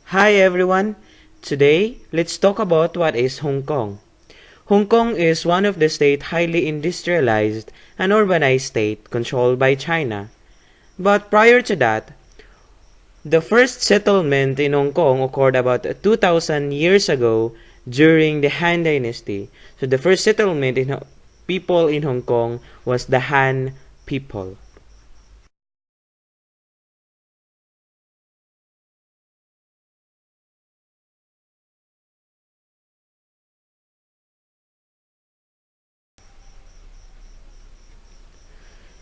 Hi everyone. Today, let's talk about what is Hong Kong. Hong Kong is one of the state highly industrialized and urbanized state controlled by China. But prior to that, the first settlement in Hong Kong occurred about 2000 years ago during the Han Dynasty. So the first settlement in people in Hong Kong was the Han people.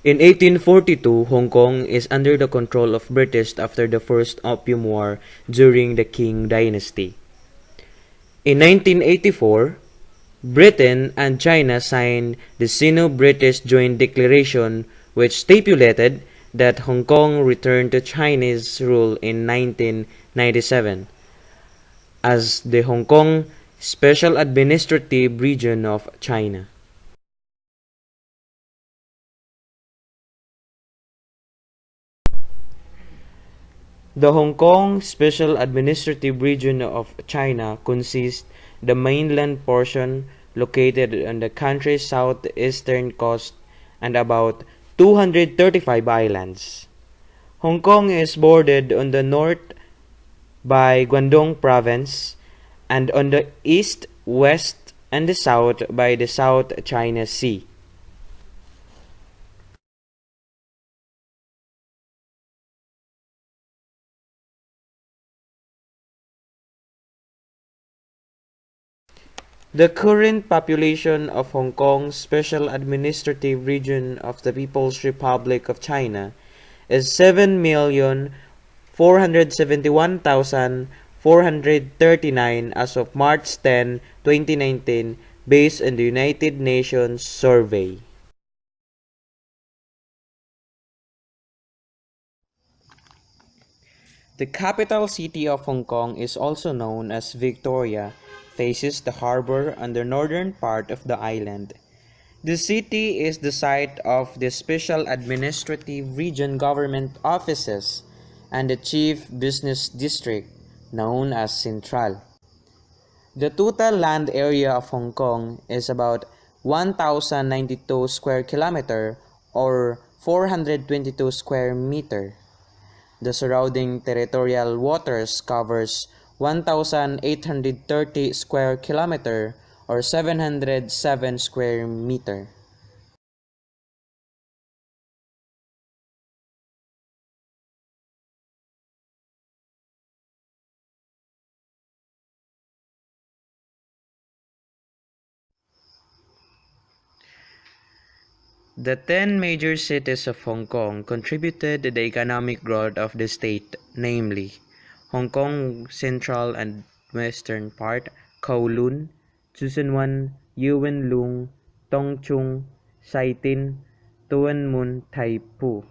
In 1842, Hong Kong is under the control of British after the First Opium War during the Qing Dynasty. In 1984, Britain and China signed the Sino-British Joint Declaration, which stipulated that Hong Kong return to Chinese rule in 1997 as the Hong Kong Special Administrative Region of China. The Hong Kong Special Administrative Region of China consists the mainland portion located on the country's southeastern coast and about 235 islands. Hong Kong is bordered on the north by Guangdong Province and on the east, west, and the south by the South China Sea. The current population of Hong Kong's Special Administrative Region of the People's Republic of China is 7,471,439 as of March 10, 2019, based on the United Nations survey. The capital city of Hong Kong is also known as Victoria, faces the harbor on the northern part of the island. The city is the site of the Special Administrative Region government offices and the chief business district, known as Central. The total land area of Hong Kong is about 1,092 square kilometer or 422 square meter. The surrounding territorial waters covers 1,830 square kilometer or 707 square meter. The 10 major cities of Hong Kong contributed to the economic growth of the state, namely Hong Kong Central and Western Part, Kowloon, Tseuen Wan, Yuen Lung, Tung Chung, Sai Tin, Tuen Mun, Tai Po.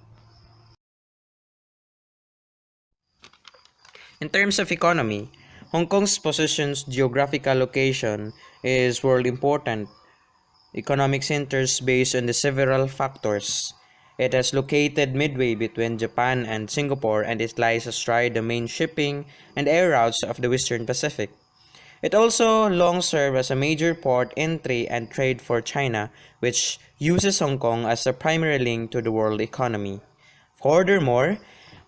In terms of economy, Hong Kong's position's geographical location is world important economic centers based on the several factors. It is located midway between Japan and Singapore and it lies astride the main shipping and air routes of the Western Pacific. It also long served as a major port entry and trade for China, which uses Hong Kong as a primary link to the world economy. Furthermore,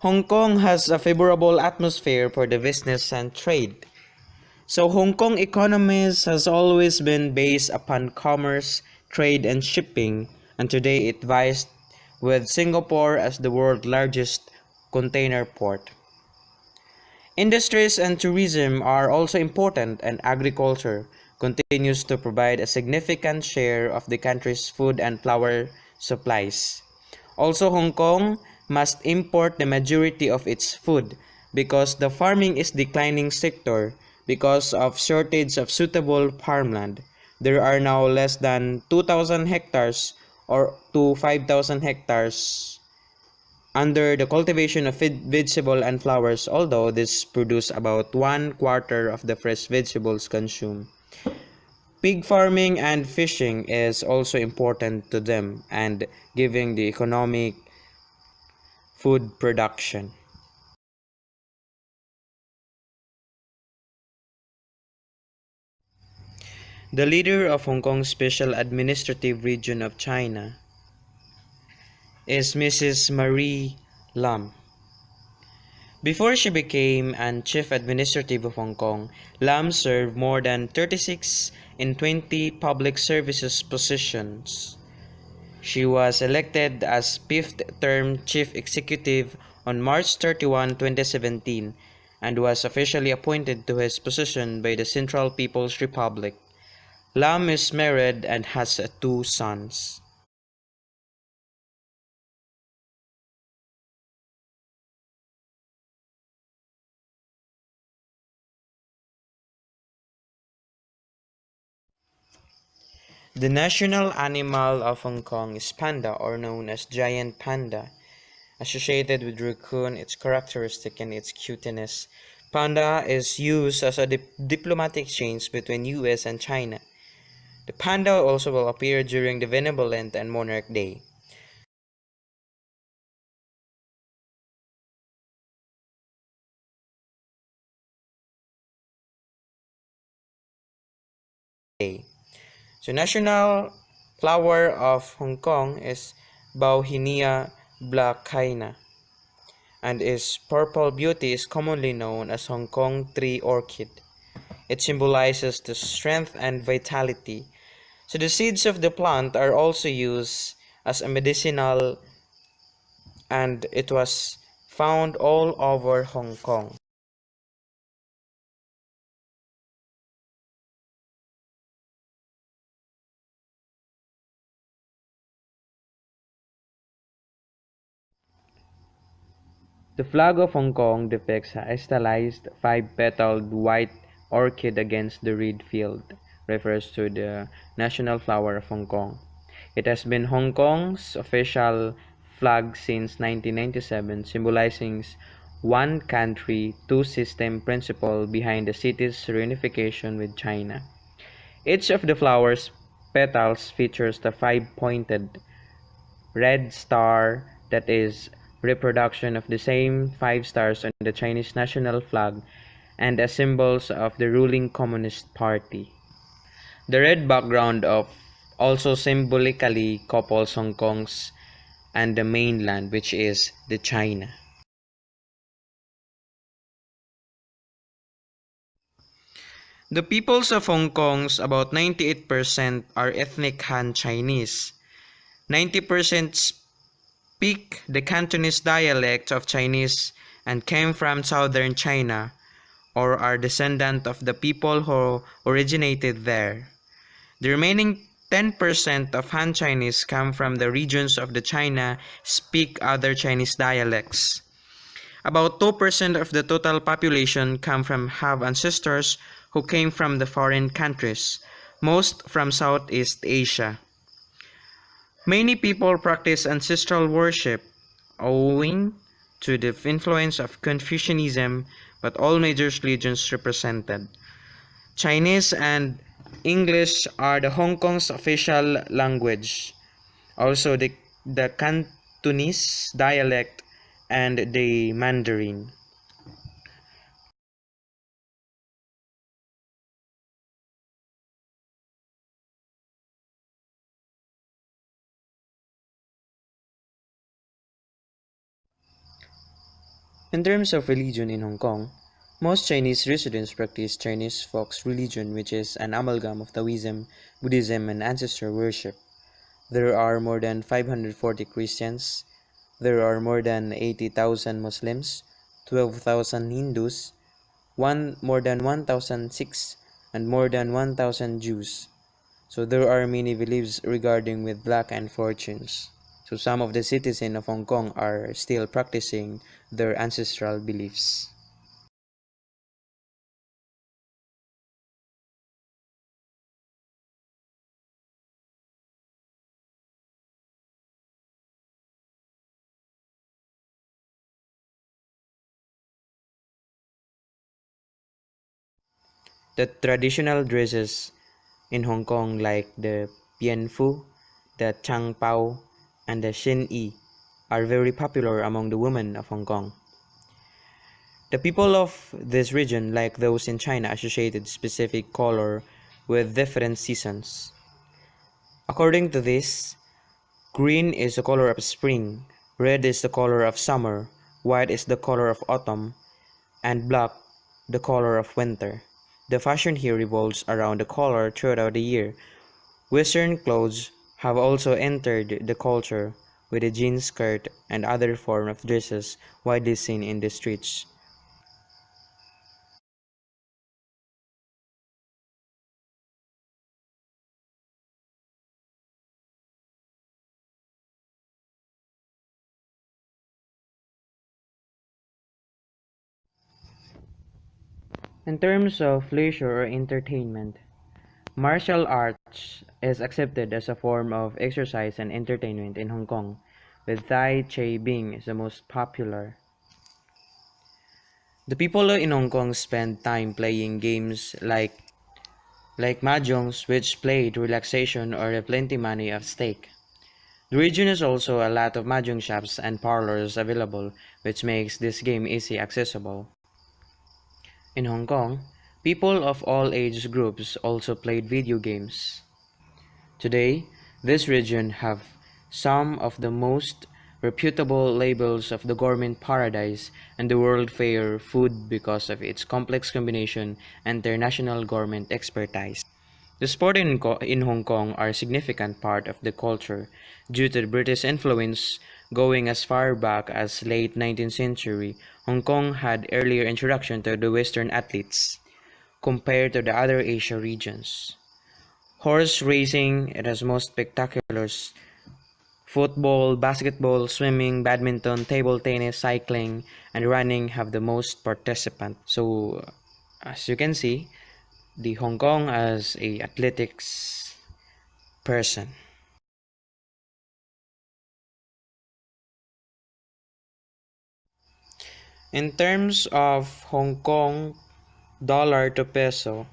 Hong Kong has a favorable atmosphere for the business and trade. So Hong Kong economies has always been based upon commerce, trade and shipping, and today it vies with Singapore as the world's largest container port. Industries and tourism are also important and agriculture continues to provide a significant share of the country's food and flour supplies. Also, Hong Kong must import the majority of its food because the farming is declining sector because of shortage of suitable farmland. There are now less than 2,000 hectares or to 5,000 hectares under the cultivation of vegetable and flowers, although this produce about one quarter of the fresh vegetables consumed. Pig farming and fishing is also important to them and giving the economic food production. The leader of Hong Kong's Special Administrative Region of China is Mrs. Marie Lam. Before she became an Chief Administrative of Hong Kong, Lam served more than 36 in 20 public services positions. She was elected as fifth-term Chief Executive on March 31, 2017, and was officially appointed to his position by the Central People's Republic. Lam is married and has two sons. The national animal of Hong Kong is panda, or known as giant panda. Associated with raccoon, its characteristic and its cuteness. Panda is used as a diplomatic exchange between US and China. The panda also will appear during the Benevolent and Monarch Day. So national flower of Hong Kong is Bauhinia blackaina, and its purple beauty is commonly known as Hong Kong tree orchid. It symbolizes the strength and vitality. So the seeds of the plant are also used as a medicinal, and it was found all over Hong Kong. The flag of Hong Kong depicts a stylized five-petaled white orchid against the reed field, refers to the national flower of Hong Kong. It has been Hong Kong's official flag since 1997, symbolizing one country, two system principle behind the city's reunification with China. Each of the flower's petals features the five-pointed red star that is reproduction of the same five stars on the Chinese national flag and as symbols of the ruling Communist Party. The red background of also symbolically couples Hong Kong's and the mainland, which is the China. The peoples of Hong Kong's about 98% are ethnic Han Chinese. 90% speak the Cantonese dialect of Chinese and came from southern China, or are descendant of the people who originated there. The remaining 10% of Han Chinese come from the regions of the China speak other Chinese dialects. About 2% of the total population have ancestors who came from the foreign countries, most from Southeast Asia. Many people practice ancestral worship owing to the influence of Confucianism, but all major religions represented. Chinese and English are the Hong Kong's official language. Also the Cantonese dialect and the Mandarin. In terms of religion in Hong Kong, most Chinese residents practice Chinese folk religion, which is an amalgam of Taoism, Buddhism, and ancestor worship. There are more than 540 Christians. There are more than 80,000 Muslims, 12,000 Hindus, more than 1,000 Sikhs, and more than 1,000 Jews. So there are many beliefs regarding with luck and fortunes. So some of the citizens of Hong Kong are still practicing their ancestral beliefs. The traditional dresses in Hong Kong like the Bien Phu, the Chang Pao, and the Shin Yi are very popular among the women of Hong Kong. The people of this region, like those in China, associated specific color with different seasons. According to this, green is the color of spring, red is the color of summer, white is the color of autumn, and black the color of winter. The fashion here revolves around the color throughout the year. Western clothes have also entered the culture, with the jean skirt and other form of dresses widely seen in the streets. In terms of leisure or entertainment, martial arts is accepted as a form of exercise and entertainment in Hong Kong, with Tai Chi being the most popular. The people in Hong Kong spend time playing games like mahjongs, which played relaxation or plenty money at stake. The region has also a lot of mahjong shops and parlors available, which makes this game easy accessible. In Hong Kong, people of all age groups also played video games. Today, this region have some of the most reputable labels of the Gourmet Paradise and the World Fair food because of its complex combination and international gourmet expertise. The sport in Hong Kong are a significant part of the culture due to the British influence going as far back as late 19th century. Hong Kong had earlier introduction to the Western athletes compared to the other Asia regions. Horse racing, it has most spectaculars. Football, basketball, swimming, badminton, table tennis, cycling, and running have the most participants. So, as you can see, the Hong Kong as a athletics person. In terms of Hong Kong dollar to peso,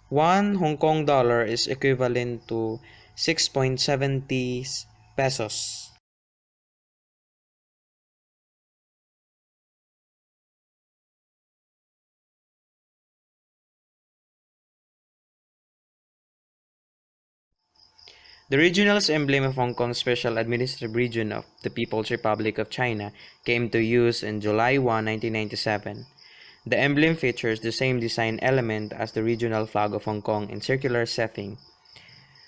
one Hong Kong dollar is equivalent to 6.70 pesos. The regional emblem of Hong Kong's Special Administrative Region of the People's Republic of China came to use in July 1, 1997. The emblem features the same design element as the regional flag of Hong Kong in circular setting.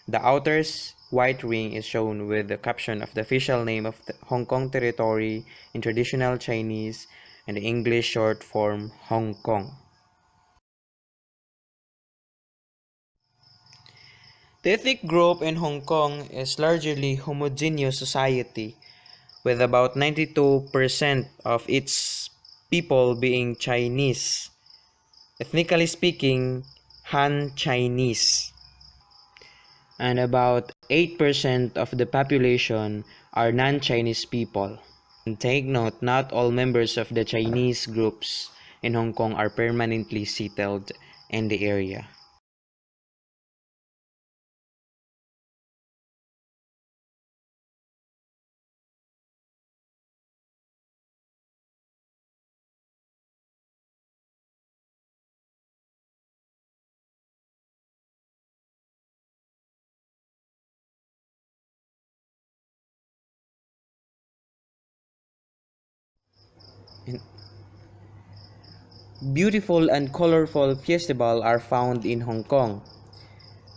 The outer white ring is shown with the caption of the official name of the Hong Kong territory in traditional Chinese and the English short form Hong Kong. The ethnic group in Hong Kong is largely homogeneous society, with about 92% of its people being Chinese, ethnically speaking, Han Chinese, and about 8% of the population are non-Chinese people. And take note, not all members of the Chinese groups in Hong Kong are permanently settled in the area. In- Beautiful and colorful festivals are found in Hong Kong.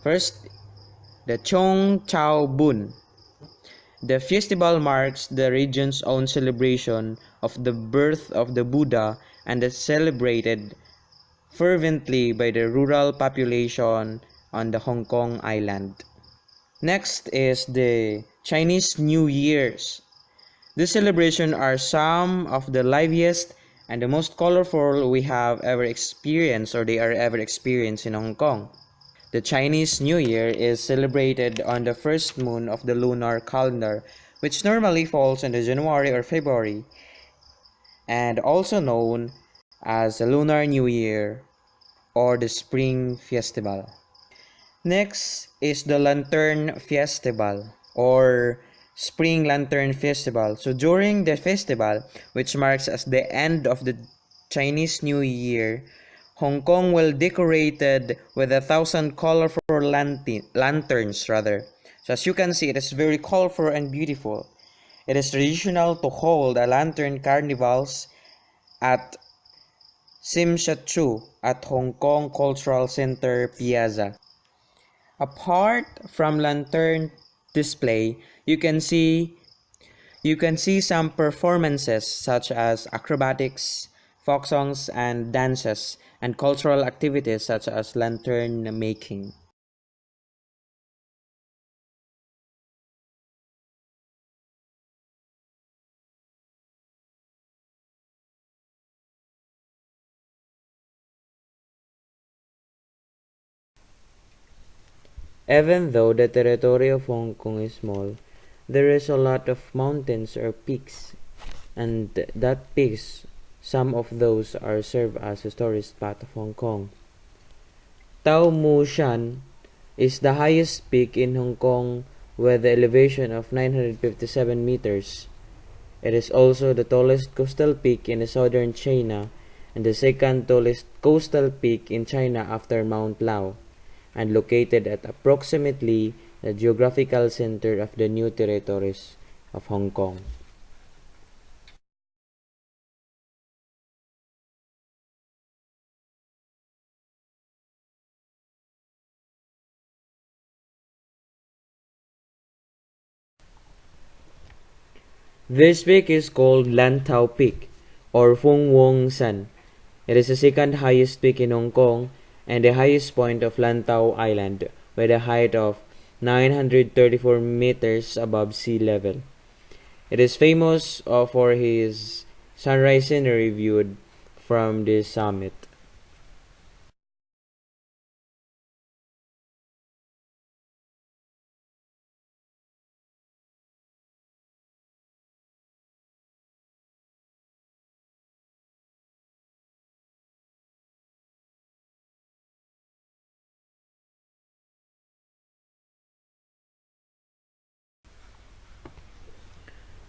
First, the Chong Chao Bun. The festival marks the region's own celebration of the birth of the Buddha and is celebrated fervently by the rural population on the Hong Kong island. Next is the Chinese New Year's. These celebrations are some of the liveliest and the most colorful we have ever experienced or they are ever experienced in Hong Kong. The Chinese New Year is celebrated on the first moon of the lunar calendar, which normally falls in the January or February, and also known as the Lunar New Year or the Spring Festival. Next is the Lantern Festival or Spring Lantern Festival. So during the festival, which marks as the end of the Chinese New Year, Hong Kong well decorated with 1,000 colorful lanterns rather. So as you can see, it is very colorful and beautiful. It is traditional to hold a lantern carnivals at Sim Shat at Hong Kong Cultural Center Piazza. Apart from lantern display, you can see some performances such as acrobatics, folk songs and dances, and cultural activities such as lantern making. Even though the territory of Hong Kong is small, there is a lot of mountains or peaks, and that peaks, some of those are served as a tourist spot of Hong Kong. Tau Mu Shan is the highest peak in Hong Kong with the elevation of 957 meters. It is also the tallest coastal peak in the southern China and the second tallest coastal peak in China after Mount Lao, and located at approximately the geographical center of the new territories of Hong Kong. This peak is called Lantau Peak or Fung Wong San. It is the second highest peak in Hong Kong and the highest point of Lantau Island with a height of 934 meters above sea level. It is famous for his sunrise scenery viewed from the summit.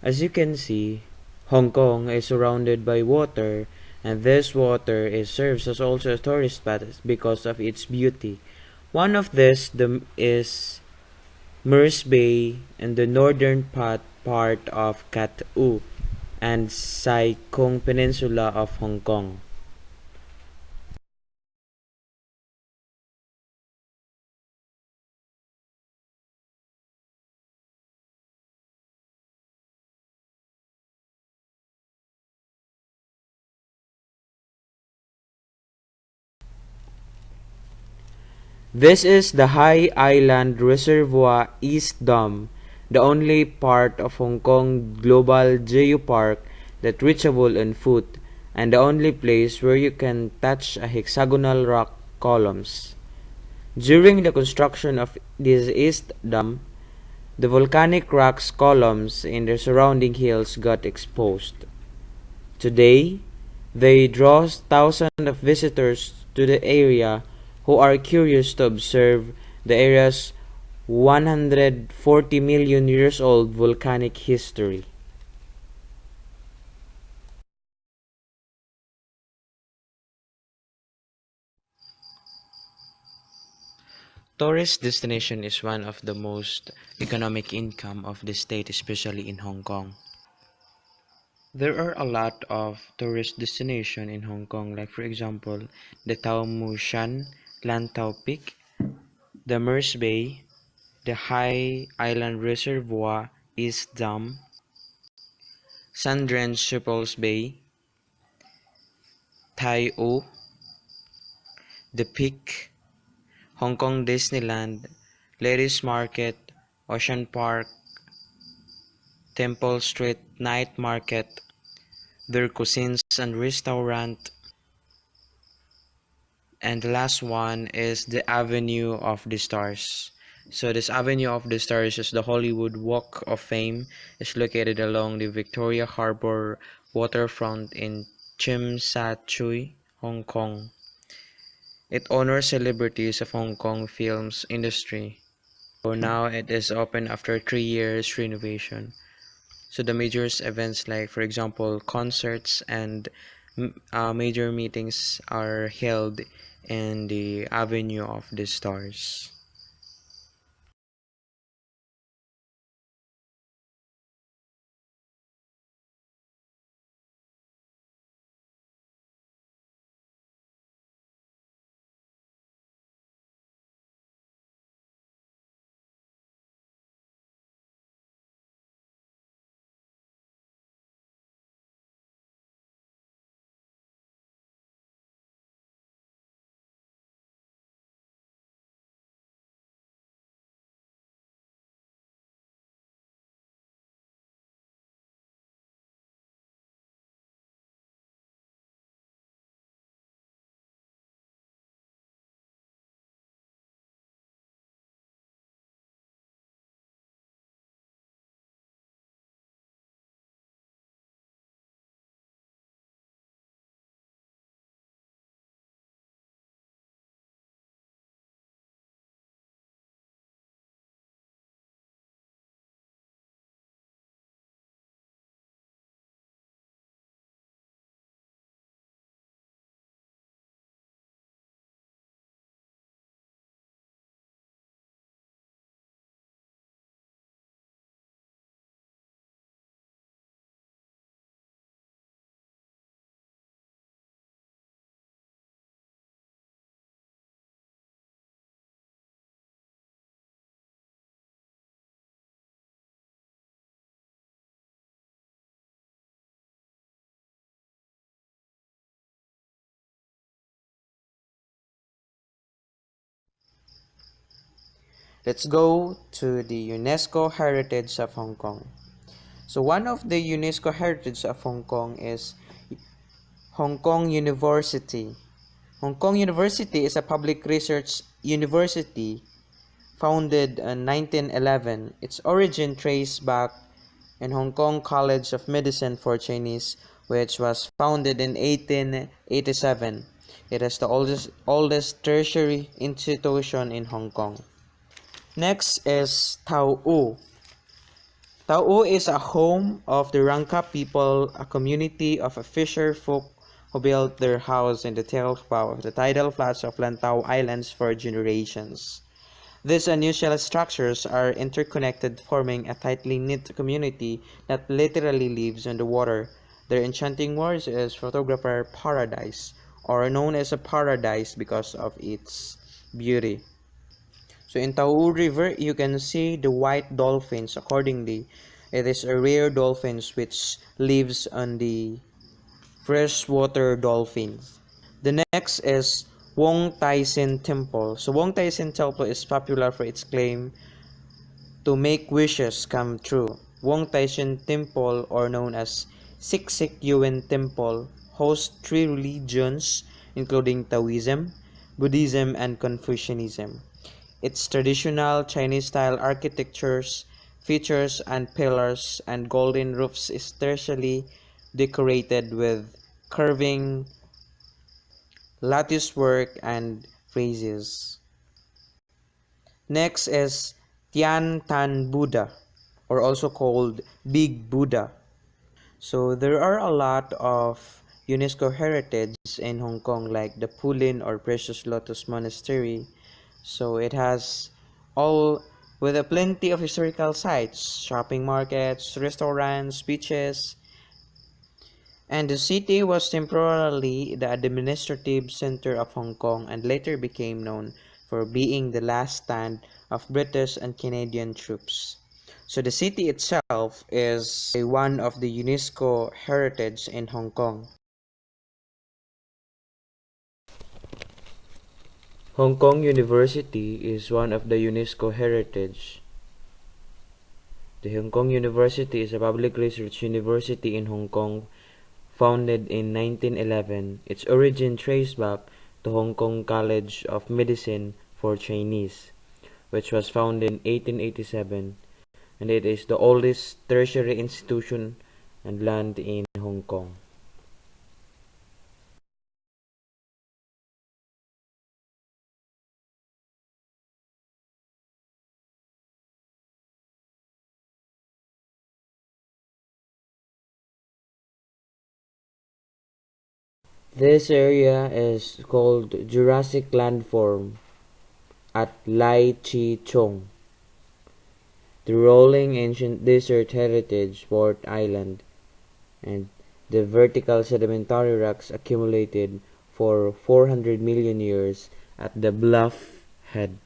As you can see, Hong Kong is surrounded by water, and this water serves as also a tourist spot because of its beauty. One of this is Mears Bay in the northern part of Kat U and Sai Kung Peninsula of Hong Kong. This is the High Island Reservoir East Dam, the only part of Hong Kong Global Geopark that reachable on foot, and the only place where you can touch a hexagonal rock columns. During the construction of this East Dam, the volcanic rocks columns in the surrounding hills got exposed. Today, they draw thousands of visitors to the area who are curious to observe the area's 140 million years old volcanic history. Tourist destination is one of the most economic income of the state, especially in Hong Kong. There are a lot of tourist destination in Hong Kong, like for example, the Tau Mu Shan, Lantau Peak, the Mears Bay, the High Island Reservoir East Dam, Sandren Shupples Bay, Tai O, The Peak, Hong Kong Disneyland, Ladies Market, Ocean Park, Temple Street Night Market, their cuisines and restaurant, and the last one is the Avenue of the Stars. So this Avenue of the Stars is the Hollywood Walk of Fame. It's located along the Victoria Harbour waterfront in Tsim Sha Tsui, Hong Kong. It honors celebrities of Hong Kong films industry. So now it is open after 3 years renovation. So the major events like for example concerts and Major meetings are held in the Avenue of the Stars. Let's go to the UNESCO Heritage of Hong Kong. So one of the UNESCO Heritage of Hong Kong is Hong Kong University. Hong Kong University is a public research university founded in 1911. Its origin traced back in Hong Kong College of Medicine for Chinese, which was founded in 1887. It is the oldest tertiary institution in Hong Kong. Next is Tau U. Tau U is a home of the Rangka people, a community of a fisher folk who built their house in the tailbow of the tidal flats of Lantau Islands for generations. These unusual structures are interconnected, forming a tightly knit community that literally lives on the water. Their enchanting words is photographer paradise, or known as a paradise because of its beauty. So in Tau River, you can see the white dolphins. Accordingly, it is a rare dolphin which lives on the freshwater dolphins. The next is Wong Tai Sin Temple. So Wong Tai Sin Temple is popular for its claim to make wishes come true. Wong Tai Sin Temple, or known as Siksik Yuen Temple, hosts three religions including Taoism, Buddhism, and Confucianism. Its traditional Chinese-style architectures, features and pillars and golden roofs is tertially decorated with carving, lattice work, and friezes. Next is Tian Tan Buddha, or also called Big Buddha. So there are a lot of UNESCO heritage in Hong Kong, like the Pulin or Precious Lotus Monastery. So it has all with a plenty of historical sites, shopping markets, restaurants, beaches, and the city was temporarily the administrative center of Hong Kong and later became known for being the last stand of British and Canadian troops. So the city itself is one of the UNESCO heritage in Hong Kong. Hong Kong University is one of the UNESCO heritage. The Hong Kong University is a public research university in Hong Kong founded in 1911. Its origin traced back to Hong Kong College of Medicine for Chinese, which was founded in 1887, and it is the oldest tertiary institution and land in Hong Kong. This area is called Jurassic Landform at Lai Chi Chong, the rolling ancient desert heritage port island, and the vertical sedimentary rocks accumulated for 400 million years at the bluff head.